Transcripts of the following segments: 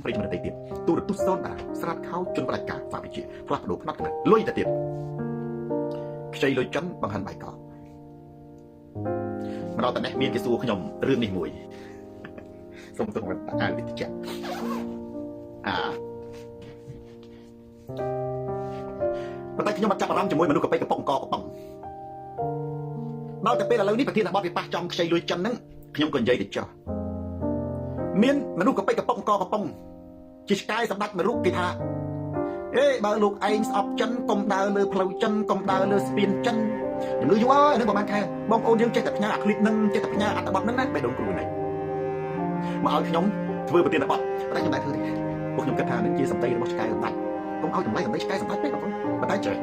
ប្រិយមិត្តដទៃទៀតទូរទស្សន៍សូនតាស្រាតខោជនបដិការផ្លាស់វិជាផ្លាស់ប្ដូរផ្នែកលុយទៅទៀតខ្ចីលុយចិនបង្ហាញបាយកមកដល់តែនេះមានគេសួរខ្ញុំរឿងនេះមួយសូមទុកមកអានវិទ្យាប៉ុន្តែខ្ញុំអត់ចាប់អារម្មណ៍ជាមួយមនុស្សកប៉ិកកំប៉ុងកកំប៉ុងដល់តែពេលឥឡូវនេះប្រធានបទវាប៉ះចំខ្ចីលុយចិនហ្នឹងខ្ញុំក៏និយាយទៅចោះមានមនុស្សកប៉ិកកំប៉ុងកកំប៉ុងជាឆ្កែសម្ដេចមួយរូបគេថាបើលោកឯងស្អប់ចិនកុំដើរលើផ្លូវចិនកុំដើរលើស្ពានចិនជំនឿយូរអើយនឹងប្រហែលខែបងប្អូនយើងចេះតែផ្ញើអាคลิปហ្នឹងចេះតែផ្ញើអត្ថបទហ្នឹងណាបេះដូងគ្រូនេះមកឲ្យខ្ញុំធ្វើប្រធានបទតែខ្ញុំតែធ្វើទេពួកខ្ញុំគិតថានឹងជាសម្ដីរបស់ឆ្កែសម្ដេចកុំឲ្យតម្លៃសម្ដីឆ្កែសម្ដេចពេកបងប្អូនប៉ុន្តែចេះ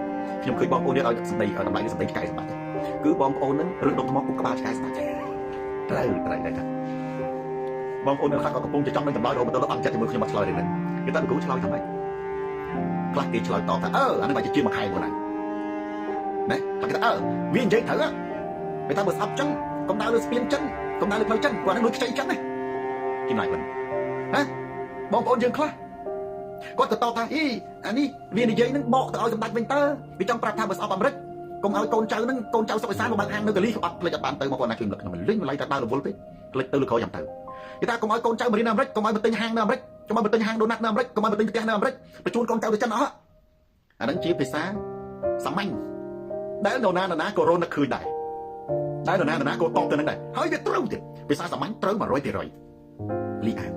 ខ្ញុំឃើញបងប្អូននេះឲ្យសម្ដីឲ្យតម្លៃសម្ដីឆ្កែសម្ដេចគឺបងប្អូនហ្នឹងឬដុំថ្មគុកក្បាលឆ្កែសម្ដេចត្រូវដែរបងប្អូននៅខ្លះក៏កំពុងចង់នឹងចម្លើយរហូតដល់អត់ចិត្តជាមួយខ្ញុំមកឆ្លើយរឿងហ្នឹងគេតែគ្រូឆ្លើយថាម៉េចខ្លះគេឆ្លើយតបថាអានេះបាច់ជាមួយខែមុនណាណាគេថាវានិយាយត្រូវគេថាបើស្អប់ចឹងកុំដើរលើស្ពានចិនកុំដើរលើផ្លូវចិនគាត់នឹងលួចខ្ចីចិនណាគេណៃវិញណាបងប្អូនយើងខ្លះគាត់ក៏តបថាអានេះវានិយាយនឹងបកទៅឲ្យសម្ដេចវិញតើវាចង់ប្រាប់ថាបើស្អប់អាមេរិកកុំឲ្យកូនចៅនឹងកូនចៅសុកអេសានមកបើកហាងនៅកាលីអត់ផ្លេចអត់បានទៅមកគាត់ណាជួយលឹកខ្ញុំលេងលៃតែដើររវល់ពេកផ្លេចទៅលើក្រោយយ៉ាងទៅគេថាកុំឲ្យកូនចៅមករៀននៅអាមេរិកកុំឲ្យមកទិញហាងនៅអាមេរិកកុំឲ្យមកទិញហាងដូណាត់នៅអាមេរិកកុំឲ្យមកទិញផ្ទះនៅអាមេរិកបញ្ជូនកូនចៅទៅចិនអស់អានឹងជាភាសាសាមញ្ញដែលនរណាក៏រននឹកឃើញដែរដែលនរណាក៏តបទៅនឹងដែរហើយវាត្រូវទៀតភាសាសាមញ្ញត្រូវ 100% លីអាន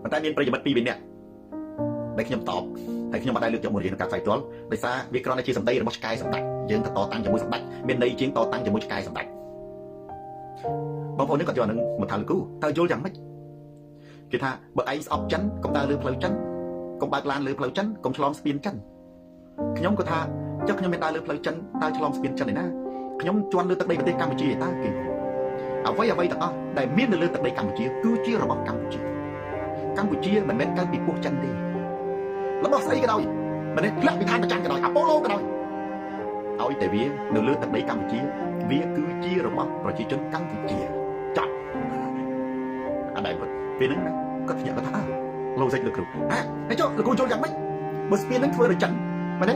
ប៉ុន្តែមានប្រិយមិត្ត2 នាក់ដែលខ្ញុំតបតែខ្ញុំមិនដែលលើកយកមករៀនក្នុងការផ្សាយផ្ទាល់ដោយសារវាគ្រាន់តែជាសម្ដីរបស់ឆ្កែសម្ដេចយើងទៅតតាំងជាមួយសម្ដេចមានន័យជាងតតាំងជាមួយឆ្កែសម្ដេចបងប្អូននេះគាត់យកនឹងមកថាលោកគ្រូតើយល់យ៉ាងម៉េចគេថាបើឯងស្អប់ចិនកុំដើរលើផ្លូវចិនកុំបើកឡានលើផ្លូវចិនកុំឆ្លងស្ពានចិនខ្ញុំក៏ថាចុះខ្ញុំមានដើរលើផ្លូវចិនដើរឆ្លងស្ពានចិនឯណាខ្ញុំជន់លើទឹកដីប្រទេសកម្ពុជាឯតាគេអ្វីទាំងអស់ដែលមាននៅលើទឹកដីកម្ពុជាគឺជារបស់កម្ពុជាមិនមែនកើតពីពួកចិនទេរបស់ស្អីក៏ដោយមិនមែនផ្លាក់ពីឋានប្រចាំក៏ដោយអាប៉ូឡូក៏ដោយឲ្យតែវានៅលើទឹកដីកម្ពុជាវាគឺជារបស់ប្រជាជនកម្ពុជាចាត់អត់ដែរពេលហ្នឹងណាគាត់ភ្ញាក់គាត់ថាលោកសេចលោកគ្រូហើយចុះលោកគ្រូយល់យ៉ាងម៉េចបើស្ពានហ្នឹងធ្វើដោយចិនមែនទេ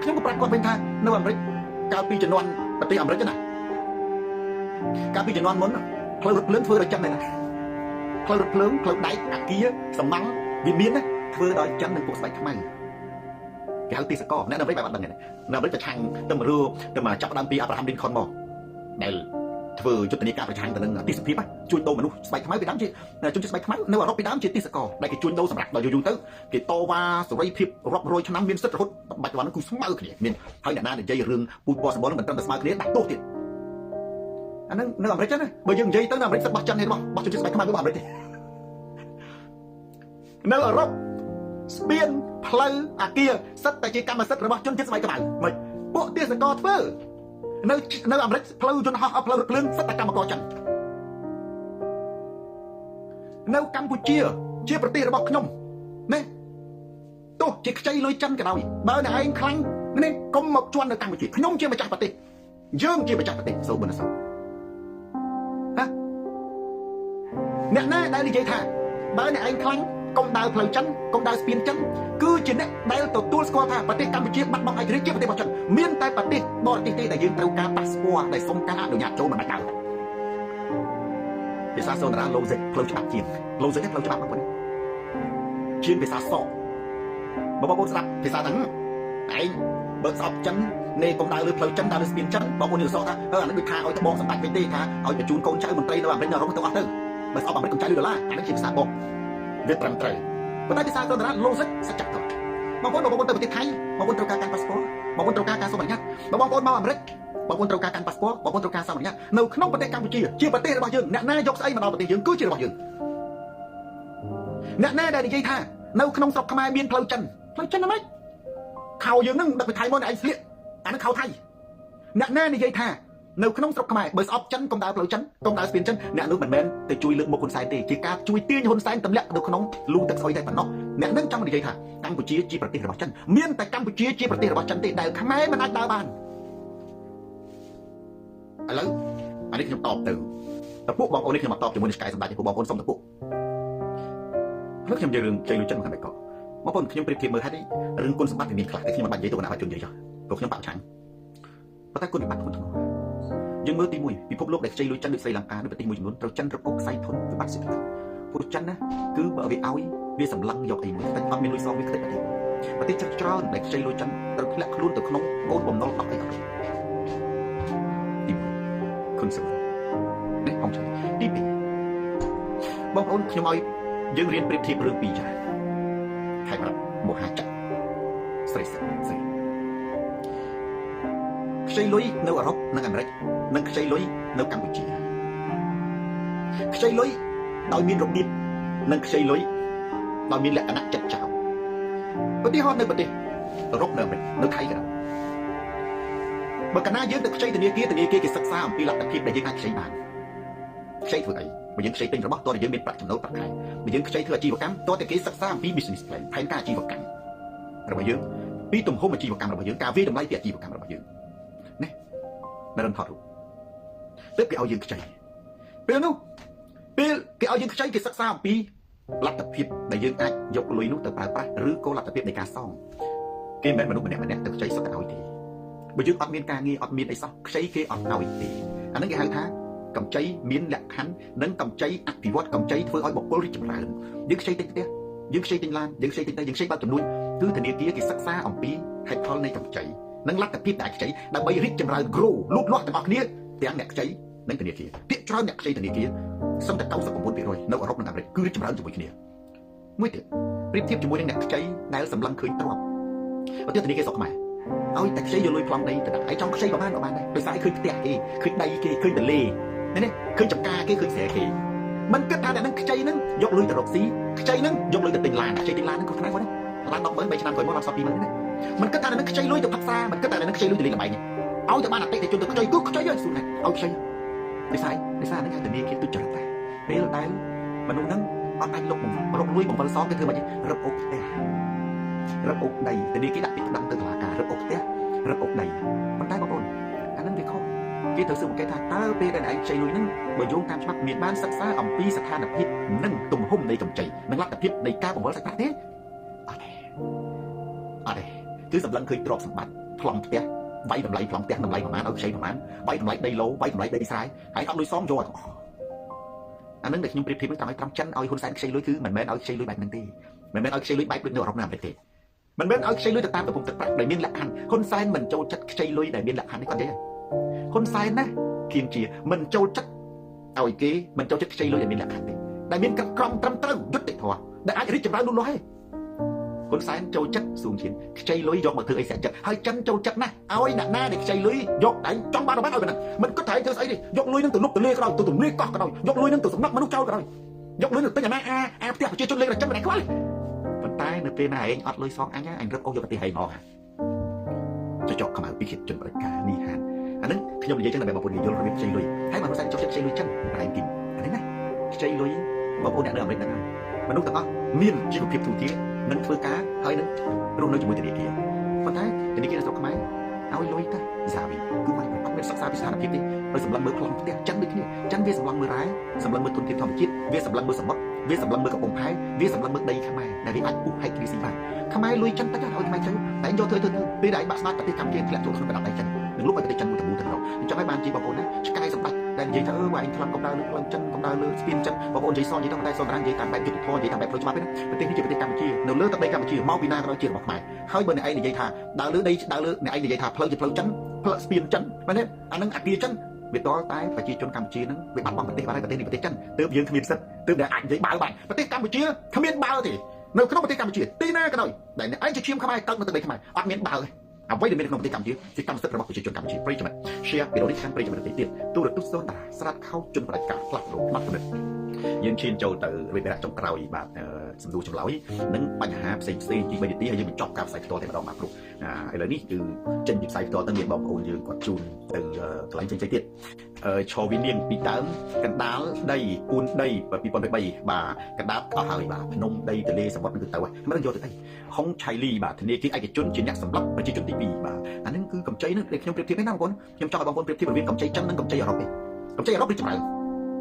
ខ្ញុំក៏ប្រាប់គាត់វិញថានៅអាមេរិកកាលពីជំនាន់ប្រទេសអាមេរិកណាកាលពីជំនាន់មុនផ្លូវរថភ្លើងធ្វើដោយចិនដែរណាផ្លូវរថភ្លើងផ្លូវដែកអាគារសំណង់វាមានណាធ្វើដោយចិននិងពួកស្ដេចខ្មែរគេហៅទេសកលអ្នកនៅអាមេរិកបែបអត់ដឹងទេនៅអាមេរិកប្រឆាំងទៅមករួទៅមកចាប់ដើមពីអាប់រ៉ាហាំលីនខុនមកដែលធ្វើយុទ្ធនាការប្រឆាំងទៅនឹងទេសភាពជួញដូរមនុស្សស្បែកខ្មៅពីដើមជាជនជាតិស្បែកខ្មៅនៅអឺរ៉ុបពីដើមជាទេសកលដែលគេជួញដូរសម្រាប់ដល់យូរទៅគេតវ៉ាសេរីភាពរាប់រយឆ្នាំមានសិទ្ធិរហូតបច្ចុប្បន្នគឺស្មើគ្នាមានហើយអ្នកណានិយាយរឿងពូជពណ៌សម្បុរនឹងមិនត្រឹមតែស្មើគ្នាដាក់ទោសទៀតអាហ្នឹងនៅអាមេរិកចឹងណាបើយើងនិយាយទៅនៅអាមេរិកសិទ្ធិរបស់ចិនទេរបស់ជនជាតិស្បែកខ្មៅវាអាមេរិកទេនៅអឺរ៉ុបស្ពានផ្លូវអាគារសិទ្ធតែជាកម្មសិទ្ធិរបស់ជនជាតិស្បែកខ្មៅមិនពួកទេសកលធ្វើនៅអាមេរិកផ្លូវយន្តហោះផ្លូវរថភ្លើងសិទ្ធតែកម្មករចិននៅកម្ពុជាជាប្រទេសរបស់ខ្ញុំណាទោះជាខ្ចីលុយចិនក៏ដោយបើអ្នកឯងខ្លាំងនេះកុំមកជន់នៅកម្ពុជាខ្ញុំជាម្ចាស់ប្រទេសយើងជាម្ចាស់ប្រទេសសូមបុណ្យសោអ្នកណាដែលនិយាយថាបើអ្នកឯងខ្លាំងកុំដើរផ្លូវចិនកុំដើរស្ពានចិនគឺជាអ្នកដែលទទួលស្គាល់ថាប្រទេសកម្ពុជាបាត់បង់ឯករាជ្យជាប្រទេសរបស់ចិនមានតែប្រទេសបរទេសទេដែលយើងត្រូវការប៉ាសពតដែលសុំការអនុញ្ញាតចូលមិនដាច់ដើរភាសាសូនរាឡូសិកផ្លូវច្បាប់ជាងឡូសិកផ្លូវច្បាប់បងប្អូនជាភាសាសកបងប្អូនស្ដាប់ភាសាហ្នឹងឯងបើស្អប់ចិននេះកុំដើរលើផ្លូវចិនដើរលើស្ពានចិនបងប្អូនយល់សោះថាអានេះដូចថាឲ្យតបងសម្ដេចវិញទេថាឲ្យបញ្ជូនកូនចៅមន្ត្រីនៅអាមេរិកនៅអឺរ៉ុបទៅអស់ទៅបើស្អប់អាមេរិកកុំចៅលុយដុល្លារអានេះជាភាសាបងវាត្រឹមត្រូវប៉ុន្តែភាសាសូនរាឡូសិកសច្ចៈទៅបងប្អូនទៅប្រទេសថៃបងប្អូនត្រូវការកាន់ប៉ាសពតបងប្អូនត្រូវការការសុំអនុញ្ញាតបងប្អូនមកអាមេរិកបងប្អូនត្រូវការកាន់ប៉ាសពតបងប្អូនត្រូវការសុំអនុញ្ញាតនៅក្នុងប្រទេសកម្ពុជាជាប្រទេសរបស់យើងអ្នកណាយកស្អីមកដល់ប្រទេសយើងគឺជារបស់យើងអ្នកណាដែលនិយាយថានៅក្នុងស្រុកខ្មែរមានផ្លូវចិនណាម៉េចខោយើងនឹងដឹកពីថៃមកឯងស្លៀកអានឹងខោថៃអ្នកណានិយាយថានៅក្នុងស្រុកខ្មែរបើស្អប់ចិនកុំដើរផ្លូវចិនកុំដើរស្ពានចិនអ្នកនោះមិនមែនទៅជួយលើកមុខហ៊ុនសែនទេជាការជួយទាញហ៊ុនសែនទម្លាក់នៅក្នុងលូទឹកស្អុយតែប៉ុណ្ណោះអ្នកនឹងចង់និយាយថាកម្ពុជាជាប្រទេសរបស់ចិនមានតែកម្ពុជាជាប្រទេសរបស់ចិនទេដែលខ្មែរមិនអាចដើរបានឥឡូវអានេះខ្ញុំតបទៅពួកបងប្អូននេះខ្ញុំមកតបជាមួយនឹងឆ្កែសម្ដេចពួកបងប្អូនសុំទៅពួក lúcខ្ញុំនិយាយរឿងខ្ចីលុយចិនមកខាងនេះក៏បងប្អូនខ្ញុំប្រៀបធៀបមើលហេតុនេះរឿងគុណសម្បត្តិមានខ្លះតែខ្ញុំមិនបាច់និយាយទៅណាឲ្យជននិយាយចុះព្រោះខ្ញុំបាក់ឆាំងប៉ុន្តែគុណសម្បត្តិធ្ងន់ធ្ងរយើងមើលទី1ពិភពលោកដែលខ្ចីលុយចិនដូចស្រីលង្កានៅប្រទេសមួយចំនួនត្រូវចិនរឹបអូសខ្សែធនវិបត្តិសេដ្ឋកិច្ចព្រោះចិនណាគឺបើវាឲ្យវាសម្លឹងយកអីមួយតែអត់មានលុយសងវាខ្ទេចប្រទេសចាស់ច្រើនដែលខ្ចីលុយចិនត្រូវធ្លាក់ខ្លួនទៅក្នុងកូនបំណុលអត់អីអត់ទី1គុណសម្បត្តិនេះផងឆ្លៃទី2បងប្អូនខ្ញុំឲ្យយើងរៀនប្រៀបធៀបរឿងពីរចាខេត្តមហាចក្រស្រីខ្ចីលុយនៅអឺរ៉ុបនិងអាមេរិកនិងខ្ចីលុយនៅកម្ពុជាខ្ចីលុយដោយមានរបៀបនិងខ្ចីលុយដោយមានលក្ខណៈចិត្តចោលឧទាហរណ៍នៅប្រទេសអឺរ៉ុបនៅអាមេរិកនៅថៃក៏ដោយបើកាលណាយើងទៅខ្ចីធនាគារគេសិក្សាអំពីលទ្ធភាពដែលយើងអាចខ្ចីបានខ្ចីធ្វើអីបើយើងខ្ចីទិញរបស់តើយើងមានប្រាក់ចំណូលប្រាក់ខែបើយើងខ្ចីធ្វើអាជីវកម្មតើតែគេសិក្សាអំពី business plan ផែនការអាជីវកម្មរបស់យើងពីទំហំអាជីវកម្មរបស់យើងការវាយតម្លៃពីអាជីវកម្មរបស់យើងណានៅរំថតរូបទើបគេឲ្យយើងខ្ចីពេលនោះពេលគេឲ្យយើងខ្ចីគេសិក្សាអំពីលទ្ធភាពដែលយើងអាចយកលុយនោះទៅប្រើប្រាស់ឬក៏លទ្ធភាពនៃការសងគេមិនមែនមនុស្សម្នាក់ទៅខ្ចីសុទ្ធតែឲ្យទេបើយើងអត់មានការងារអត់មានអីសោះខ្ចីគេអត់ឲ្យទេអាហ្នឹងគេហៅថាកម្ចីមានលក្ខខណ្ឌនិងកម្ចីអភិវឌ្ឍកម្ចីធ្វើឲ្យបុគ្គលរីកចម្រើនយើងខ្ចីទិញផ្ទះយើងខ្ចីទិញឡានយើងខ្ចីទិញតែយើងខ្ចីបើកចំនួនគឺធនាគារគេសិក្សាអំពីហេតុផលនៃកម្ចីនិងលទ្ធភាពដែលខ្ចីដើម្បីរីកចម្រើន grow លូតលាស់ទាំងអស់គ្នាទាំងអ្នកខ្ចីនិងធនាគារពាក្យច្រើនអ្នកខ្ចីធនាគារសឹងតែ 99% នៅអឺរ៉ុបនិងអាមេរិកគឺរីកចម្រើនជាមួយគ្នាមួយទៀតប្រៀបធៀបជាមួយនឹងអ្នកខ្ចីដែលសម្លឹងឃើញទ្រព្យឧទាហរណ៍ធនាគារស្រុកខ្មែរឲ្យតែខ្ចីយកលុយប្លង់ដីទៅដាក់ឲ្យចង់ខ្ចីក៏បានដែរដោយសារឲ្យឃើញផ្ទះគេឃើញដីគេឃើញទន្លេនេះឃើញចំការគេឃើញស្រែគេមិនគិតថាតែនឹងខ្ចីនឹងយកលុយទៅរកស៊ីខ្ចីនឹងយកលុយទៅទិញឡានខ្ចីទិញឡាននឹងក៏ខ្លាំងគាត់ដែរឡាន10,000 3ឆ្នាំក្រោយមកឡើងសល់ 20,000 ណាមិនគិតថានឹងខ្ចីលុយទៅផឹកសាមិនគិតថានឹងខ្ចីលុយទៅលេងល្បែងឲ្យតែបានអតិថិជនទៅខ្ចីគឺខ្ចីឲ្យស៊ូណាឲ្យខ្ចីដោយសារនឹងធនាគារទុច្ចរិតដែរពេលដែលមនុស្សនឹងអត់អាចលុបរកលុយបង្វិលសងគេធ្វើមិនរឹបអូសផ្ទះរឹបអូសដីធនាគារដាក់ពាក្យប្តឹងទៅតុលាការរឹបអូសផ្ទះរឹបអូសដីប៉ុន្តែបងប្អូនអានឹងវាខុសគេត្រូវស៊ើបអង្កេតថាតើពេលដែលឯងខ្ចីលុយនឹងបើយោងតាមច្បាប់មានបានសិក្សាអំពីស្ថានភាពនិងទំហំនៃកម្ចីនិងលទ្ធភាពនៃការបង្វិលសាច់ប្រាក់ទេអត់ទេគឺសម្លឹងឃើញទ្រព្យសម្បត្តិប្លង់ផ្ទះវាយតម្លៃប្លង់ផ្ទះតម្លៃប្រមាណឲ្យខ្ចីប្រមាណវាយតម្លៃដីឡូវាយតម្លៃដីស្រែហើយអត់លុយសងយកទាំងអស់អានឹងដែលខ្ញុំប្រៀបធៀបតាមឲ្យត្រង់ចិនឲ្យហ៊ុនសែនខ្ចីលុយគឺមិនមែនឲ្យខ្ចីលុយបែបហ្នឹងទេមិនមែនឲ្យខ្ចីលុយបែបដូចនៅអឺរ៉ុបណាអាមេរិកទេមិនមែនឲ្យខ្ចីលុយទៅតាមទំហំទឹកប្រាក់ដែលមានលក្ខខណ្ឌហ៊ុនសែនមិនចូលចិត្តខ្ចីលុយដែលមានលក្ខខណ្ឌនេះគាត់ទេហ៊ុនសែនណាគៀងជាមិនចូលចិត្តឲ្យគេមិនចូលចិត្តខ្ចីលុយដែលមានលក្ខខណ្ឌទេដែលមានក្រមត្រឹមត្រូវយុត្តិធម៌ដែលអាចរីកចម្រើនលូតលាស់ទេហ៊ុនសែនចូលចិត្តស៊ូមឈៀនខ្ចីលុយយកមកធ្វើអីស្រាក់ចិត្តហើយចិនចូលចិត្តណាស់ឲ្យអ្នកណាដែលខ្ចីលុយយកឯងចង់បានឲ្យប៉ុណ្ណឹងមិនគិតថាឯងធ្វើស្អីទេយកលុយនឹងទៅលុបទៅលេក៏ដោយទៅទម្លាយកោះក៏ដោយយកលុយនឹងទៅសំណឹកមនុស្សចោលក៏ដោយយកលុយនឹងទៅអាណាអាផ្ទះប្រជាជនលេខរចិនមិនខ្វល់ប៉ុន្តែនៅពេលណាឯងអត់លុយសងអញរឹបអូសយកប្រទេសឯងមកចចកខ្មៅពីជាតិជនបរិការនេះហានអានឹងខ្ញុំនិយាយចឹងដើម្បីបងប្អូនយល់របៀបខ្ចីលុយហើយមនុស្សអាចចុះចិត្តខ្ចីលុយចិនប្រហែលគីអានេះណាខ្ចីលុយបងប្អូនអ្នកនៅអាមេរិកហ្នឹងមនុស្សទាំងអស់មានជីវភាពទូទៅនឹងធ្វើការហើយនឹងរស់នៅជាមួយធនាគារប៉ុន្តែធនាគារនៅស្រុកខ្មែរឲ្យលុយទៅសាវីគឺមិនអត់មានសិក្សាពីស្ថានភាពទេហើយសម្លឹងមើលប្លង់ផ្ទះចិនដូចគ្នាចិនវាសម្លឹងមើលរ៉ែសម្លឹងមើលទុនធានធម្មជាតិវាសម្លឹងមើលសមុទ្រវាសម្លឹងមើលកំពង់ផែវាសម្លឹងមើលដីខ្មែរដែលវាអាចពុះហែកគ្រីស៊ីបានខ្មែរលុយចិនតិចឲ្យខ្មែរចឹងតែយកធ្វើពេលដែលបាក់ស្មាតប្រទេសកម្ពុជាធ្លាក់ចូលក្នុងបណ្ដាប់ដៃចិននឹងលុបឲ្យប្រទេសចិនមួយទៅទៅអញ្ចឹងហើយបានជាបងប្អូនណាឆ្កែសម្បត្តិដែលនិយាយថាបើឯងខ្លាំងកំដៅលើផ្លូវចិនកំដៅលើស្ពានចិនបងប្អូននិយាយសនិយាយតែសនរានិយាយតាមបែបយុទ្ធធម៌និយាយតាមបែបផ្លូវច្បាប់ទេណាប្រទេសនេះជាប្រទេសកម្ពុជានៅលើទឹកដីកម្ពុជាមកពីណាក៏ដោយជារបស់ខ្មែរហើយបើអ្នកឯងនិយាយថាដើរលើដីដើរលើអ្នកឯងនិយាយថាផ្លូវជាផ្លូវចិនផ្លូវស្ពានចិនមែនទេអានឹងអាគារចិនវាតតែប្រជាជនកម្ពុជានឹងវាបាត់បង់ប្រទេសបាត់ហើយប្រទេសនេះប្រទេសចិនទើបយើងគ្មានសិទ្ធទើបតែអាចនិយាយបាល់បានប្រទេសកម្ពុជាគ្មានបាល់ទេនៅក្នុងប្រទេសកម្ពុជាទីណាក៏ដោយដែលអ្នកឯងជាឈាមខ្មែរកើតនៅទឹកដីខ្មែរអត់មានបាល់ទេអ្វីដែលមានក្នុងប្រទេសកម្ពុជាជាកម្មសិទ្ធិរបស់ប្រជាជនកម្ពុជាប្រិយមិត្ត share វីដេអូនេះខាងប្រិយមិត្តទៀតទូរទស្សន៍សូនតាស្រាតខោជនបដិការផ្លាស់ប្ដូរផ្នត់គំនិតយើងឈានចូលទៅវេទិកាចុងក្រោយបាទសំដួលចម្លើយនិងបញ្ហាផ្សេងជា3នាទីហើយយើងបញ្ចប់ការផ្សាយផ្ទាល់តែម្ដងបាទគ្រូឥឡូវនេះគឺចេញពីផ្សាយផ្ទាល់ទៅមានបងប្អូនយើងគាត់ជូនទៅកន្លែងផ្សេងទៀតឈរវិនាងពីដើមកណ្ដាលដីពូនដី2023បាទកណ្ដាលអស់ហើយបាទភ្នំដីទលេសមុទ្រនឹងទៅមិនដឹងយកទៅអីហុងឆៃលីបាទធនាគារឯកជនជាអ្នកសម្លាប់ប្រជាជនទី2បាទអានេះគឺកម្ចីនឹងខ្ញុំប្រៀបធៀបនេះណាបងប្អូនខ្ញុំចង់ឲ្យបងប្អូនប្រៀបធៀបរវាងកម្ចីចិននិងកម្ចីអឺរ៉ុបទេកម្ចីអឺរ៉ុបរីកចម្រើ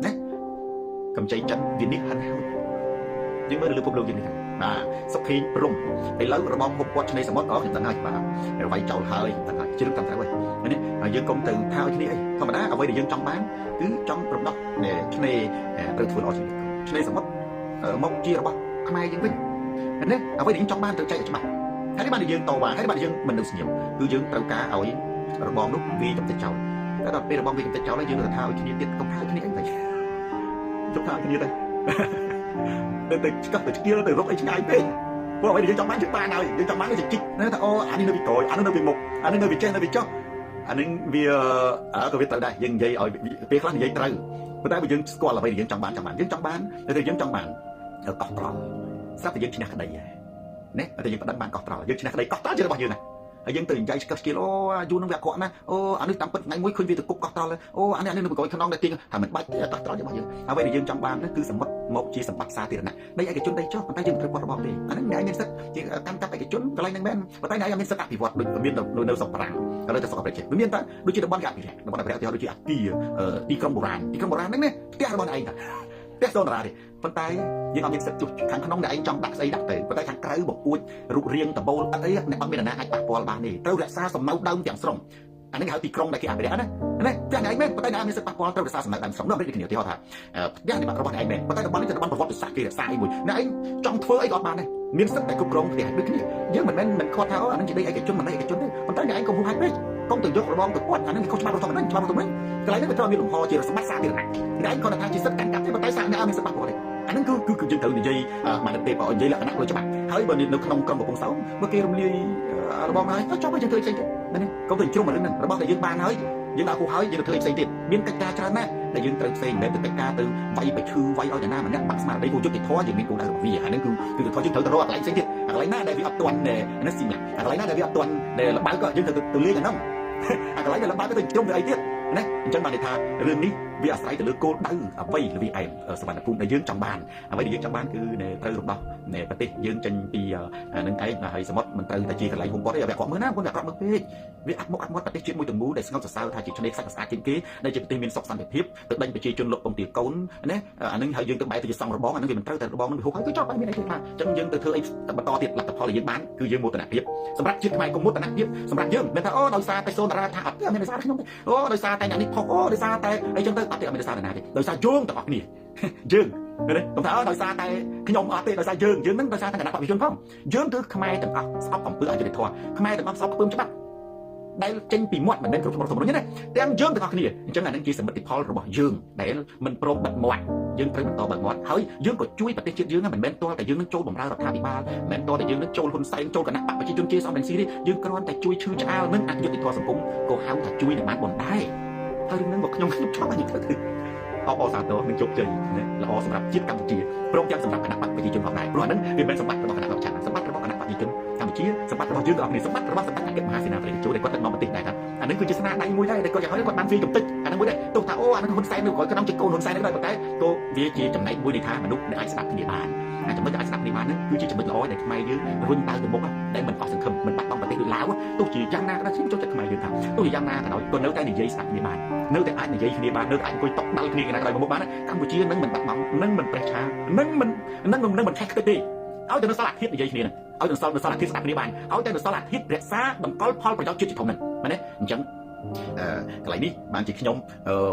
នណាកម្ចីចិនវានេះហិនហោច យើងមើលលើពុកលោកយើងនេះបាទសុខេងព្រំឥឡូវរបងហូបគាត់ឆ្នេរសមុទ្រខ្ញុំដឹងហើយបាទវាយចោលហើយដឹងហើយជ្រឹកតាមត្រូវហើយនេះយើងកុំទៅថាឲ្យគ្នាអីធម្មតាអ្វីដែលយើងចង់បានគឺចង់ប្រដោះឆ្នេរត្រូវធ្វើល្អជានិច្ចឆ្នេរសមុទ្រមកជារបស់ខ្មែរយើងវិញនេះអ្វីដែលយើងចង់បានត្រូវចែកច្បាស់ហើយនេះបានយើងតវ៉ាហើយបានយើងមិននៅស្ងៀមគឺយើងត្រូវការឲ្យរបងនោះវាកំទេចចោលតែដល់ពេលរបងវាកំទេចចោលហើយយើងទៅថាឲ្យគ្នាទៀតកុំថាឲ្យគ្នាអីទៅជប់ថាឲ្យគ្នាទៅទៅឆ្កឹះទៅឆ្កៀលទៅរកអីឆ្ងាយពេកព្រោះអ្វីដែលយើងចង់បានយើងបានហើយយើងចង់បានទៅជីកថាអូអានេះនៅពីក្រោយអានេះនៅពីមុខអានេះនៅពីចេះនៅពីចុះអានេះវាក៏វាត្រូវដែរយើងនិយាយឲ្យពេលខ្លះនិយាយត្រូវប៉ុន្តែបើយើងស្គាល់អ្វីដែលយើងចង់បានយើងចង់បានតែយើងចង់បានកោះត្រល់ស្រាប់តែយើងឈ្នះក្តីហើយណាតែយើងប្តឹងបានកោះត្រល់យើងឈ្នះក្តីកោះត្រល់ជារបស់យើងណាហើយយើងទៅនិយាយឆ្កឹះឆ្កៀលអូយូរនឹងវាអក្រក់ណាអូអានេះតាមពិតថ្ងៃមួយឃើញវាទៅគប់កោះត្រល់អូអានេះនៅប្រកយខ្នងតែទីថាមិនបាច់កោះត្រល់របស់យើងអ្វីដែលយើងចង់បានគឺសមុទ្រមកជាសម្បត្តិសាធារណៈដីឯកជនដីចុះប៉ុន្តែយើងមិនត្រូវគាត់របស់ទេអានេះអ្នកមានសិទ្ធិជាកម្មកាប់ឯកជនកន្លែងហ្នឹងមែនប៉ុន្តែអ្នកមានសិទ្ធិអភិវឌ្ឍដូចមាននៅស្រុកប្រាំងឥឡូវទៅស្រុកប្រជាវាមានតែដូចជាតំបន់គេអភិរក្សតំបន់អភិរក្សដូចជាអាគារទីក្រុងបុរាណហ្នឹងណាផ្ទះរបស់ឯងតាផ្ទះសូនរាទេប៉ុន្តែយើងអត់មានសិទ្ធិជួសខាងក្នុងអ្នកឯងចង់ដាក់ស្អីដាក់ទៅប៉ុន្តែខាងក្រៅបង្អួចរូបរាងដបូលអត់អីអ្នកអត់មានអ្នកណាអាចប៉ះពាល់បានទេត្រូវរក្សាសំណៅដើមទាំងស្រុងអានេះហៅទីក្រុងដែលគេអភិរក្សណាផ្ទះអ្នកឯងមែនប៉ុន្តែអ្នកមានសិទ្ធិប៉ះពាល់ត្រូវរក្សាសំណៅដើមស្រុងនោះដូចគ្នាទីហៅថាផ្ទះរបស់អ្នកឯងមែនប៉ុន្តែតំបន់នេះជាតំបន់ប្រវត្តិសាស្ត្រគេរក្សាអីមួយអ្នកឯងចង់ធ្វើអីក៏អត់បានដែរមានសិទ្ធិតែគ្រប់គ្រងផ្ទះដូចគ្នាយើងមិនមែនមិនខត់ថាអូអានឹងជាដីឯកជនមិនដីឯកជនទេប៉ុន្តែអ្នកឯងកុំហួសហេតុពេកកុំទៅយករបងទៅគាត់អានឹងវាខុសច្បាប់របស់ធម្មតាច្បាប់របស់ធម្មតាកន្លែងនេះវាត្រូវមានលំហជាសម្បត្តិសាធារណៈអ្នកឯងគាត់ថាជាសិទ្ធិកាន់កាប់ទេប៉ុន្តែសាអ្នកអត់មានសិទ្ធិប៉ះពាល់ទេអានឹងគឺយើងត្រូវនិយាយមកទៅទេបើនិយាយលក្ខណៈដូចច្បាប់ហើយបើនៅក្នុងក្រុមកំពង់សោមបើគេរំលាយរបងហើយចុះបើយើងធ្វើផ្សេងទៀតនេះកុំទៅជ្រុំរឿងហ្នឹងរបស់ដែលយើងបានហើយយើងដាក់ហួសហើយយើងទៅធ្វើផ្សេងទៀតមានកិច្ចការច្រើនណាស់ដែលយើងត្រូវផ្សេងមិនមែនទៅកិច្ចការទៅវាយបិឈឺវាយឲ្យតែណាម្នាក់បាក់ស្មារតីគូយុទ្ធធម៌យើងមានគោលដៅរបស់វាអាហ្នឹងគឺធម៌យើងត្រូវទៅរកកន្លែងផ្សេងទៀតកន្លែងណាដែលវាអត់ទាន់នេះស៊ីណាកន្លែងណាដែលវាអត់ទាន់ដែលលបើក៏យើងទៅលេងអាហ្នឹងកន្លែងដែលលបើក៏ទៅជ្រុំទៅអីទៀតណាអញ្ចឹងបានន័យថារឿងនេះវាអាស្រ័យទៅលើគោលដៅអ្វីលើវាឯងសវណ្ណភូមិដែលយើងចង់បានអ្វីដែលយើងចង់បានគឺត្រូវរបស់ប្រទេសយើងចេញពីនឹងឯងហើយសមុទ្រមិនត្រូវតែជាកន្លែងហុំព័ទ្ធទេវាអក្រក់មើលណាគាត់វាអក្រក់មើលពេកវាអាត់មុខប្រទេសជាតិមួយទាំងមូលដែលស្ងោតសរសើរថាជាឆ្នេរខ្សាច់ស្អាតជាងគេដែលជាប្រទេសមានសុខសន្តិភាពទៅដេញប្រជាជនលោកពងទាកូនណាអានឹងហើយយើងទៅបែរទៅជាសង់របងអានឹងវាមិនត្រូវតែរបងនឹងវាហុកហើយគឺចោលបែរមានអីទេខ្លះអញ្ចឹងយើងទៅធ្វើអីបន្តទៀតលទ្ធផលដែលយើងបានគឺយើងមោទនភាពសម្រាប់ជាតិខ្មែរក៏មោទនភាពសម្រាប់យើងមិនថាអូដោយសារតែសូនតារាថាអត់មានដោយសារខ្ញុំទេអូដោយសារតែអ្នកនេះផុសអូដោយសារតែអីចឹងទៅអត់ទេអត់មានដោយសារណាទេដោយសារយើងទាំងអស់គ្នាយើងណាខ្ញុំថាដោយសារតែខ្ញុំអត់ទេដោយសារយើងនឹងដោយសារតែគណៈបព្វជិជនផងយើងគឺខ្មែរទាំងអស់ស្អប់អំពើអយុត្តិធម៌ខ្មែរទាំងអស់ស្អប់អំពើច្បាប់ដែលចេញពីមាត់មិនមែនគ្រប់សម្រុញទេណាទាំងយើងទាំងអស់គ្នាអញ្ចឹងអានឹងជាសមិទ្ធផលរបស់យើងដែលមិនព្រមបិទមាត់យើងត្រូវបន្តបើកមាត់ហើយយើងក៏ជួយប្រទេសជាតិយើងមិនមែនទាល់តែយើងនឹងចូលបម្រើរដ្ឋាភិបាលមិនមែនទាល់តែយើងនឹងចូលហ៊ុនសែនចូលគណៈបព្វជិជនជាសំរងស៊ីទេយើងគ្រាន់តែជួយឈឺឆ្អាលនឹងអយុត្តិធម៌សង្គមក៏ហៅថាជួយនឹងបានបណ្ដែរហើយរឿងហ្នឹងមកខ្ញុំឆ្លងឲ្យទៅអសាទរនឹងជោគជ័យល្អសម្រាប់ជាតិកម្ពុជាព្រមទាំងសម្រាប់គណៈបព្វជិជនផងដែរព្រោះអានឹងវាមិនសម្បត្តិរបស់គណៈបព្វជិជនសម្បត្តិរបស់គណៈបព្វជិជនកម្ពុជាសម្បត្តិរបស់យើងទាំងអស់គ្នាសម្បត្តិរបស់សម្បត្តិអគ្គមហាសេនាបតីចូលដែលគាត់ដឹកនាំប្រទេសដែរថាអានឹងគឺជាស្នាដៃមួយដែរដែលគាត់យ៉ាងហោចគាត់បានវីកំតិចអានឹងមួយដែរទោះថាអូអានឹងហ៊ុនសែននៅក្រោយក្នុងជាកូនហ៊ុនសែននឹងដែរប៉ុន្តែក៏វាជាចំណែកមួយនៃថាមនុស្សដែលអាចស្ដាប់គ្នាបានចំណុចដែលអាចស្ដាប់គ្នាបានហ្នឹងគឺជាចំណុចល្អដែលខ្មែរយើងរុញដើរទៅមុខដែលមិនអស់សង្ឃឹមមិនបាត់បង់ប្រទេសដូចឡាវទោះជាយ៉ាងណាក៏ដោយខ្ញុំចូលចិត្តខ្មែរយើងថាទោះជាយ៉ាងណាក៏ដោយក៏នៅតែនិយាយស្ដាប់គ្នាបាននៅតែអាចនិយាយគ្នាបាននៅតែអាចអង្គុយតុកដាល់គ្នាឯណាក៏ដោយមុខបានកម្ពុជានឹងមិនបាត់បង់នឹងមិនប្រេះឆានឹងមិនខេះខ្ទេចទេឲ្យតែនៅសល់អាធិបនិយាយគ្នានឹងឲ្យនៅសល់អាធិបស្ដាប់គ្នាបានឲ្យតែនៅសល់អាធិបរក្សាតម្កល់ផលប្រយោជន៍ជាតិជាធំហ្នឹងមែនទេអញ្ចឹងកន្លែងនេះបានជាខ្ញុំ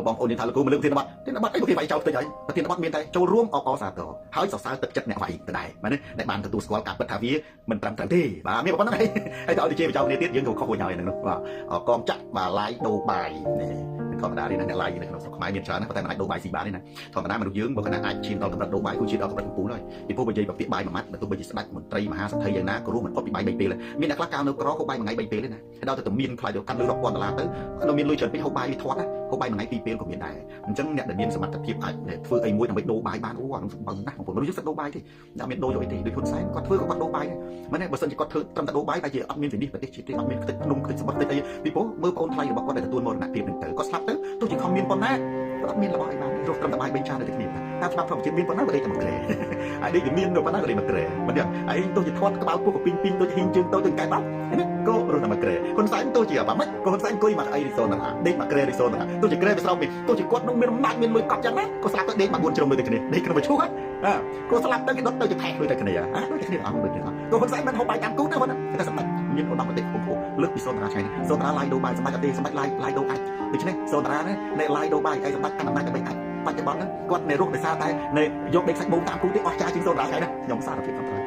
បងប្អូនយើងថាលោកគ្រូមកលើកប្រធានបទអីប្រធានបទចោលផ្ទៃហើយប្រធានបទមានតែចូលរួមអបអរសាទរហើយសរសើរទឹកចិត្តអ្នកវាយទៅដែរមែនទេដែលបានទទួលស្គាល់ការពិតថាវាមិនត្រឹមត្រូវទេបាទមានប៉ុណ្្នឹងហើយហើយទៅឲ្យទៅជាបច្ចុប្បន្នទៀតយើងក៏ខុសខ្លួនហើយហ្នឹងបាទកងចាក់បាទឡាយដូបាយនេះធម្មតានេះអ្នកឡាយនៅក្នុងស្រុកខ្មែរមានច្រើនណាស់ប៉ុន្តែមិនអាចដូបាយស៊ីបានទេណាធម្មតាមនុស្សយើងបើគណៈអាចឈានដល់កម្រិតដូបាយគឺជាដល់កម្រិតកំពូលហើយពីព្រោះបើនិយាយពាក្យបាយមួយម៉ាត់បើទោះបីជាស្ដេចមន្ត្រីមហាសទ្ធិយ៉ាងណាក៏រួមមិនអត់ពីបាយ3ពេលមានអ្នកខ្លះកាលនៅក្រហូបបាយមួយថ្ងៃ3ពេលទេណាហើយដល់ទៅមានខ្លាចទៅកាន់លើរាប់ពាន់ដុល្លារទៅនៅមានលុយច្រើនពេកហូបបាយវាធាត់ណាហូបបាយមួយថ្ងៃ2ពេលក៏មានដែរអញ្ចឹងអ្នកដែលមានសមត្ថភាពអាចធ្វើអីមួយដើម្បីដូបាយបានអូអានោះបើណាស់បងប្អូនមនុស្សយើងសិតដូបាយទេតែមានដូយកអីទេដូចហ៊ុនសែនគាត់ធ្វើក៏គាត់ដូបាយដែរមែនទេបើសិនជាគាត់ធ្វើត្រឹមតែដូបាយតែជាអត់មានវិនិច្ឆ័យប្រទេសជាតិទេអត់មានខ្ទេចភ្នំខ្ទេចសមុទ្រខ្ទេចអីពីព្រោះមើលបងប្អូនថ្លៃរបស់គាត់ដែលទទួលមរណភាពនឹងទៅគាត់ស្លាប់ទៅទោះជាខំមានប៉ុណ្ណាគាត់អត់មានរបស់អីបានរស់ត្រឹមតែបាយ3ចានទៅគ្នាតាមច្បាប់ធម្មជាតិមានប៉ុណ្ណាក៏ដេកតែមួយក្រែហើយដេកមាននៅប៉ុណ្ណាក៏ដេកមួយក្រែមិនទេហើយទោះជាធាត់ក្បាលពោះក៏ពីងដូចហ៊ីងជើងតូចទៅកែបាត់ណាក៏រស់តែមួយក្រែហ៊ុនសែនទោះជាអាម៉េចក៏ហ៊ុនសែនអង្គុយមកអីរីសូនណាដេកមួយក្រែរីសូនណាទោះជាក្រែវាស្រោបទោះជាគាត់នឹងមានអំណាចមានលុយកប់យ៉ាងណាក៏ស្លាប់ទៅដេកមក4ជ្រុំទៅគ្នាដេកក្នុងមួយឈូស cô sẽ làm tới cái đốt tới cái thẻ đôi tay cái này đôi tay cái này đôi tay côคนใส่มันเขาไปตามกูนะคนนั้นแต่สมัยมีคนต้องมาติดโอ้เลือกพิโซนราใช่ไหมโซนราไล่ดูใบสมัยตีสมัยไล่ดูไอ้ดูใช่ไหมโซนราเนี่ยในไล่ดูใบไอ้สมัยกันนั่นจะไปไอ้ปัจจุบันนั้นก็ในรูปในซาตายในยกเด็กสักโมงตามกูที่ออกจากจริงโซนราใช่ไหมยอมซาเราผิดคำถาม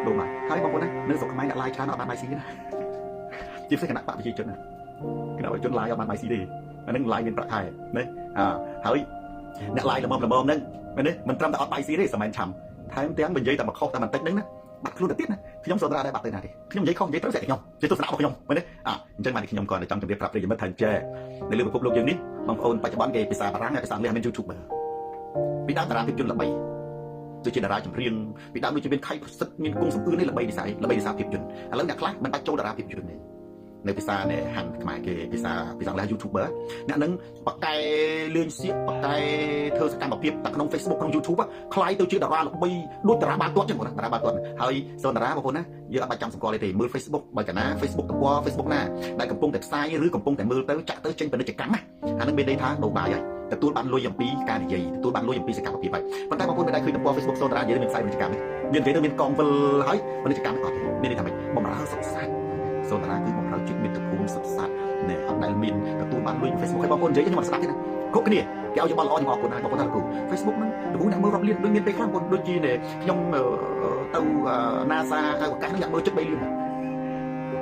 ดูมาให้บางคนนะเนื้อสกไม้เนี่ยไล่ช้าหน่อยบานใบสีนะจิ้มใส่ขนาดปะไปชี้จนนะขนาดไปจนไล่เอาบานใบสีดีอันนั้นไล่เงินประไทยเนี่ยเฮ้ยเนี่ยไล่ละมอมนั่นมันจำแต่เอาใบสีได้สมัยทำท้ายมันเตี้ยมันยัยแต่มาเข้าแต่มันเต็กนึงนะบัตรครูแต่ติดนะขยมโซดราได้บัตรเลยนะดิขยมยัยข้องยัยเต้าเสร็จขยมยัยตัวสนามขยมไม่ได้จังมาดิขยมก่อนในจำจำเรียบปรับเลยยังไม่ทันเจในเรื่องพวกโลกอย่างนี้บางคนปัจจุบันเกย์ไปสาบารังไปสามเรื่องเป็นยูทูบเบอร์ปีดาวดาราพิจารณาใบโดยจินดาราจำเรียงปีดาวโดยจะเป็นใครสักมีกุ้งสมปืนนี่ละใบดีไซน์ละใบดีไซน์พิจารณาแล้วเนี่ยคลาสมันปัจจุดาราพิจารณาในพิซซ่าเนี่ยหันขมายเกย์พิซซ่าแล้วยูทูบเบอร์เนี่ยนึงปักไก่เลื่อนเสียปักไก่เธอสการแบบเพียบแต่ขนมเฟซบุ๊กขนมยูทูบอะคล้ายตัวชื่อดาราลงไปด้วยดาราบางตัวจังหมดนะดาราบางตัวเฮ้ยโซนดาราบางคนนะเยอะประจำสมกอเลยทีมือเฟซบุ๊กบ่อยกันนะเฟซบุ๊กตัวเฟซบุ๊กหน้าได้กำปงแต่ไซหรือกำปงแต่มือเต้จะเต้เจนเป็นจักรมั้ยอันนั้นเป็นได้ท้าโดบายแต่ตัวบันลอยอย่างปีการใหญ่ตัวบันลอยอย่างปีสกัดแบบปีไปคนใต้บางคนไม่ได้เคยตัวเฟซบุ๊กโซนดาราเยอะเป็นไซเป็นจักรมั้ยเงินเดือนเป็นกองเฟลเฮ้ยเป็นจักรไม่ก่อนนี่ได้ทำไมบ่มาเราสงสารโซนดาราคือบ่เราจิตมีตะคุ่มสับสับเนี่ยอันได้มินกับตัวบ้านลุยเฟซบุ๊กให้บางคนเยอะยังมาสกัดที่นั่นก็กันนี่แกเอาจะบอลล้อยังออกคนได้บางคนทำกูเฟซบุ๊กนั้นดูเนี่ยมือรับเรียนด้วยเงินไปข้างบนโดยจีเนี่ยยมตัวนาซาการการนั่งอย่างมือจุดใบเรียน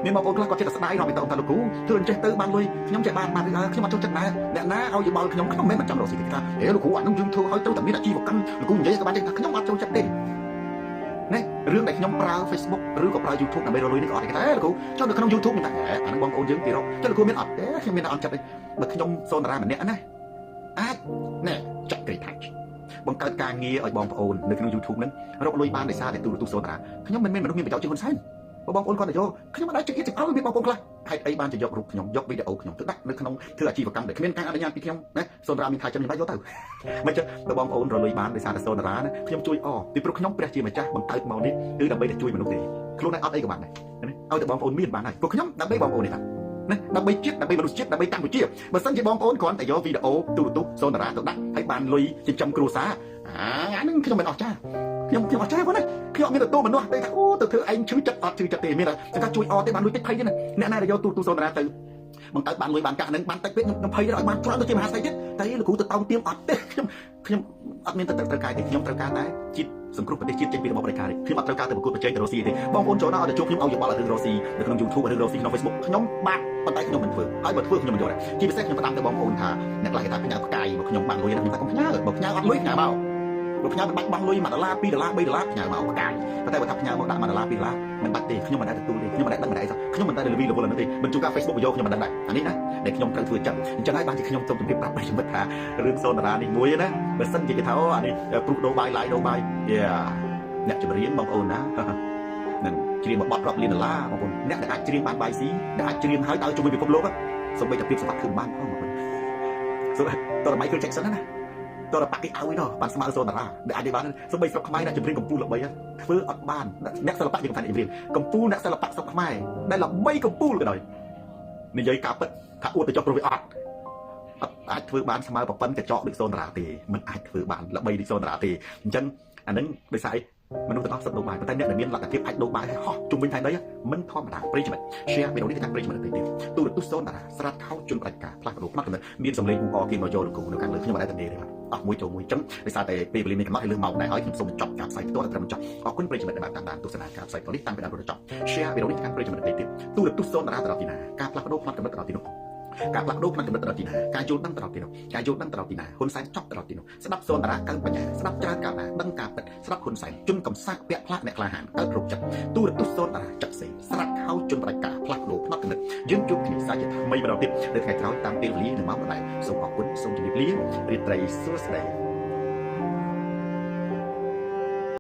เนี่ยบางคนก็จะสไนด์เราไปต่อตาลูกกูเธอเจอตัวบ้านลุยยมใจบ้านมาเลยขึ้นมาจนจัดนะเนี่ยนะเอาจะบอลยมก็ต้องไม่มันจำเราสิครับลูกกูอ่ะน้องยืมเธอเขาเจ้าแต่ไม่ได้จีบกันลูกกูเยอะกับบ้านจังขยมมาจนจัดเด่นเนี่ยเรื่องไหนขยมปลาเฟซบุ๊กหรือกับปลายูทูบน่ะไม่เราลุยนี่ก็อะไรกันลูกกูเจ้าเด็กขยมยูทูบนี่แต่อันนั้นบางคนยืมตีเราเจ้าลูกกูไม่อัดยังไม่ได้อัดจัดเลยเด็กขยมโซนอะไรแบบนี้อันนั้นเนี่ยจัดเกรดไทยบางการเงี้ยไอ้บองโอนในขนมยูทูบนั้นเราลุยบ้านในซาในตู้โซนอะไรขยมมันไม่ต้องมีไปเจ้าจิ้งคนใส่บางคนก็จะโยขยมมันได้จะคิดจะเอาไม่บางคนละไอ้บ้านจะยกรูปขยมยกวิดีโอขยมตึกดักในขนมเธออาชีพกรรมเด็กขยมการอะไรอย่างปีขยมนะโซนรามีไทยจะมีใบยศเต่าไม่ใช่แต่บางคนเราลุยบ้านในซาในโซนรานะขยมช่วยตีปลุกขยมเปรี้ยจีมาจ้าบางเติมเมานี้คือดับเบิลจะช่วยมนุษย์ดีครูนายเอาไอ้กับบ้านไหนเอาแต่บางคนมีดบ้านไหนพวกขยมดับเบิลบางคนนี่ครับนะดับเบิลจิ๊บดับเบิลมนุษย์จิ๊บดับเบิลตั้งหัวจิ๊บมันสั้นจะบางคนก่อนแต่โยวิดีโอตู้โซนราตัวดักให้บ้านลุยจะจำครูซานั่นขยมเป็นออกจ้าขยมออกจ้าวะนะขยมมีแต่ตัวมันด้วยแต่โอ้แต่เธอไอ้ชื่อจัดเตะมีอะไรจะช่วยแต่บ้านลุยติดไพ่เนี่ยเนี่ยน่าจะโยตู้โซนราตื่นบางแต่บ้านลุยบ้านกะนั้นบ้านแต่เป็ดน้ำไผ่ได้บ้านทุเรศตัวเจ้ามาหาใส่เจ็ดแต่ลูกกูจะต้องเตรียมอัดเด้ขยมอัดเมนตะการที่ขยมตะการได้จิตสังครุประเทศจิตเจนปีระบบบริการขยมอัดตะการแต่บุคคลประเทศโรซีที่บางคนโจน่าเอาแต่ช่วงขยมเอาอย่างบอลหรือโรซีหรือขนมยูทูบหรือโรซีขนมเฟซบุ๊กขยมบ้านปันไตขยมมันเฟื่องไอ้บัดเฟื่องขยมมันโยนที่เป็นเส้นขยมประดามแต่บางคนหาเนี่ยกลายเป็นอย่างไก่บอกขยมบ้านลุยนะขยมตะกงพญาบอกพญาอัดลุยพญาเบาบอกพญามันบัดบังลุยมาดอลลาร์ปีดอลลาร์ใบดอลลาร์พญาเบาไก่แต่ว่าทับพญาบอกด่ามาดอลลาร์ปีดอลลาร์มันบัดตีขยมมันได้ตัวดีขยมมันได้ตั้งมันได้สักขยมมันได้เลยวีเลยบนนั้นตีมันจูการเฟซบุ๊กโยขยมมันได้อันนี้นะเด็กขยมกระถือจังได้บ้านที่ขยมจมจมพิบปรับไปชมบัตรเรื่องโซนร้านนี่มวยนะเบอร์สั้นจีเท้าอันนี้ปลุกโดบายไล่โดบายเนี่ยจะมาเรียนบางคนนะนั่นจะเรียนบัตรรับเรียนดอลลาร์บางคนเนี่ยได้อาจจะเรียนบ้านใบสีได้อาจจะเรียนหายตาจมไปพิภพโลกอะสมไปจะเปรียบสมบัติคืนบ้านพ่อบางคนส่วนตัวไมเคิลแจ็คสันนะตัวปักไอ้เอาไว้เนาะปันสมาร์ทโซนดอลลาร์ได้อาจจะบ้านสมไปสมัยน่ะจะเรียนกับปูหลับใบอะเพื่ออัดบ้านนักสลับปักยังทันอีเรียนกับปูนักสลับปักสมัยได้หลับใบกับปูกันหน่อยในยัยกาเป็ดขาอ้วนแต่จอกโรบิอัดอาจเพื่อบ้านสมัยแบบปั้นกระจอกดึกโซนดอลลาร์ตีมันอาจเพื่อบ้านหลับใบดึกโซนดอลลาร์ตีจังอันนั้นโดยสายมันต้องสับโดบายแต่เนี่ยเดี๋ยวมีหลักการเทียบไอ้โดบายให้ห่อจุ่มเป็นไทยได้มันทอมดาปริจิมันเชียร์ไปโดนที่การปริจิมันตีตู้ตู้โซนดาราสลัดเข้าจุ่มรายการพลาดกระดูกมากเลยมีสำเร็จอุปกรณ์กินมาโยลูกูในการเลยขึ้นมาได้ทันทีเลยครับมวยโจมวยจังในสายแต่ปีบริมีกันมากให้เรื่องเมาได้เอาให้สมจับการใส่ตัวแต่มันจับคุณปริจิมันในแบบต่างๆตัวสนามการใส่ตัวนี้ตั้งเป็นอันโดนจับเชียร์ไปโดนที่การปริจิมันตีตู้โซนดาราตลอดทีน่ะการพลาดกระดูกพลาดกระดูกตลอดทีน่ะการปลักโดมันกำลังตลอดทีน่ะการโยนตั้งตลอดทีน่ะการโยนตั้งตลอดทีน่ะคนใส่ชอบตลอดทีน่ะสนับโซนดาราการปัญญาสนับจานการน่ะดังการเป็ดสนับคนใส่จนกำซักเปียพลาดในกลาหารการกรุบจัดตู้โซนดาราจับเสียสนับเข้าจนรายการพลักโดพลักกันเลยยืนจุดที่สายจะไม่มาเราติดในไงเท้าตามเตียงลี้หรือม้าบันไดส่งออกคุณส่งจุดลี้เรียนไตรสู้สไล